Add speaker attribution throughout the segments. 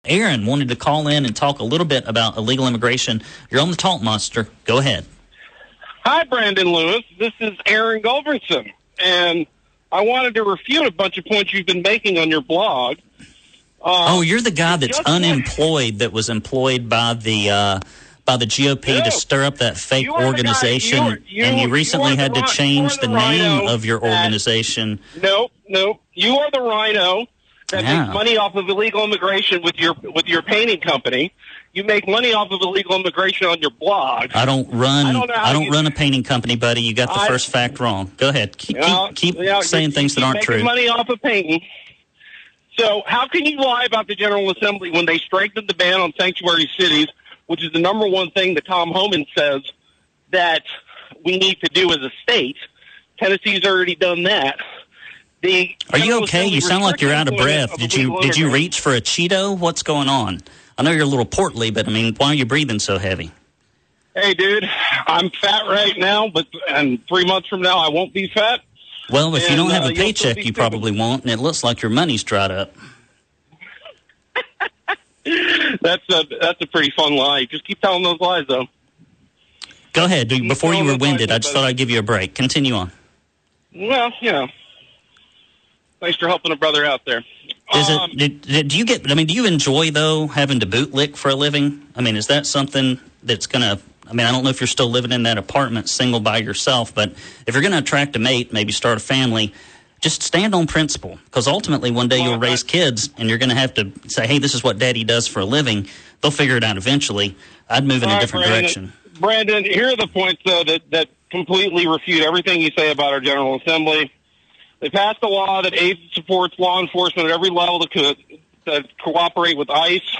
Speaker 1: Aaron wanted to call in and talk a little bit about illegal immigration. You're on the Talk Monster. Go ahead.
Speaker 2: Hi, Brandon Lewis. This is Aaron Gulbransen, and I wanted to refute a bunch of points you've been making on your blog.
Speaker 1: You're the guy that's unemployed that was employed by the GOP to stir up that fake organization, and you recently had to change the name of your organization.
Speaker 2: No, you are the rhino that makes money off of illegal immigration with your painting company. You make money off of illegal immigration on your blog.
Speaker 1: I don't run a painting company, buddy. You got the first fact wrong. Go ahead. Keep saying things that aren't true.
Speaker 2: Making money off of painting. So how can you lie about the General Assembly when they strengthened the ban on sanctuary cities, which is the number one thing that Tom Homan says that we need to do as a state? Tennessee's already done that.
Speaker 1: Are you okay? You sound like you're out of breath. Did you reach for a Cheeto? What's going on? I know you're a little portly, but I mean, why are you breathing so heavy?
Speaker 2: Hey, dude, I'm fat right now, and 3 months from now I won't be fat.
Speaker 1: Well, if you don't have a paycheck, you probably won't, and it looks like your money's dried up.
Speaker 2: That's a pretty fun lie. Just keep telling those lies, though.
Speaker 1: Go ahead. Before you were winded, I just thought I'd give you a break. Continue on.
Speaker 2: Well, thanks for helping a brother out there.
Speaker 1: Do you enjoy, though, having to bootlick for a living? I mean, is that something that's going to, I don't know if you're still living in that apartment single by yourself, but if you're going to attract a mate, maybe start a family, just stand on principle, because ultimately one day you'll raise kids and you're going to have to say, hey, this is what daddy does for a living. They'll figure it out eventually. I'd move in a different direction.
Speaker 2: Brandon, here are the points, though, that completely refute everything you say about our General Assembly. They passed a law that aids and supports law enforcement at every level to cooperate with ICE.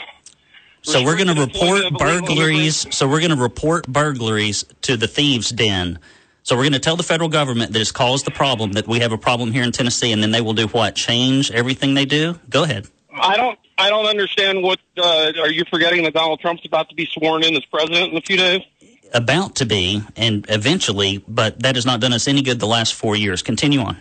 Speaker 1: So we're going to report burglaries. So we're going to report burglaries to the thieves' den. So we're going to tell the federal government that it's caused the problem, that we have a problem here in Tennessee, and then they will do what? Change everything they do? Go ahead.
Speaker 2: I don't understand what. Are you forgetting that Donald Trump's about to be sworn in as president in a few days?
Speaker 1: About to be, and eventually, but that has not done us any good the last 4 years. Continue on.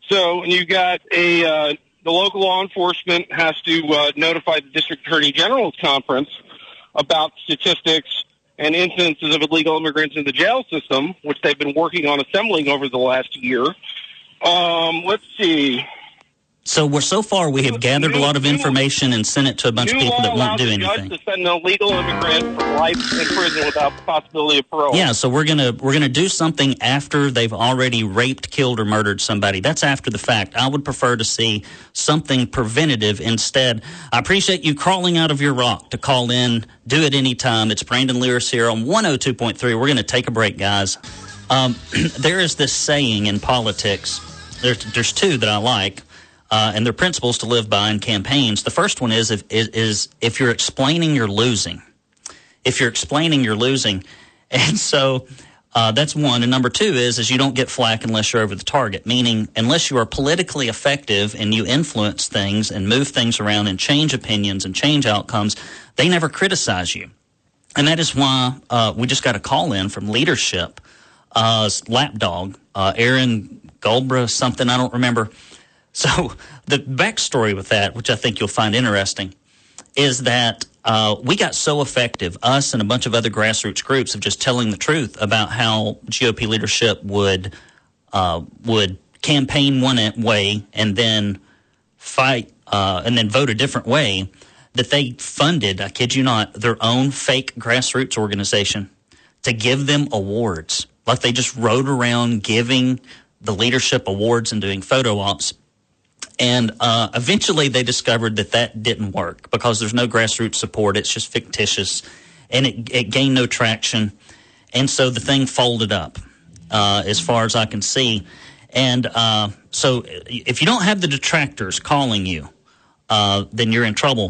Speaker 2: So you got the local law enforcement has to notify the District Attorney General's conference about statistics and incidences of illegal immigrants in the jail system, which they've been working on assembling over the last year. Let's see.
Speaker 1: So far we have gathered a lot of information and sent it to a bunch of people that won't do anything.
Speaker 2: To send an illegal immigrant for life in prison without the possibility of parole.
Speaker 1: Yeah, so we're gonna do something after they've already raped, killed, or murdered somebody. That's after the fact. I would prefer to see something preventative instead. I appreciate you crawling out of your rock to call in. Do it anytime. It's Brandon Lewis here on 102.3. We're going to take a break, guys. There is this saying in politics. There's two that I like. And their principles to live by in campaigns. The first one is if you're explaining, you're losing. If you're explaining, you're losing. And so that's one. And number two is you don't get flack unless you're over the target, meaning unless you are politically effective and you influence things and move things around and change opinions and change outcomes, they never criticize you. And that is why we just got a call in from leadership, Lapdog, Aaron Gulbransen, something, I don't remember. So the backstory with that, which I think you'll find interesting, is that we got so effective, us and a bunch of other grassroots groups, of just telling the truth about how GOP leadership would campaign one way and then fight and then vote a different way, that they funded, I kid you not, their own fake grassroots organization to give them awards. Like they just rode around giving the leadership awards and doing photo ops. And eventually they discovered that didn't work because there's no grassroots support. It's just fictitious, and it gained no traction. And so the thing folded up as far as I can see. And so if you don't have the detractors calling you, then you're in trouble.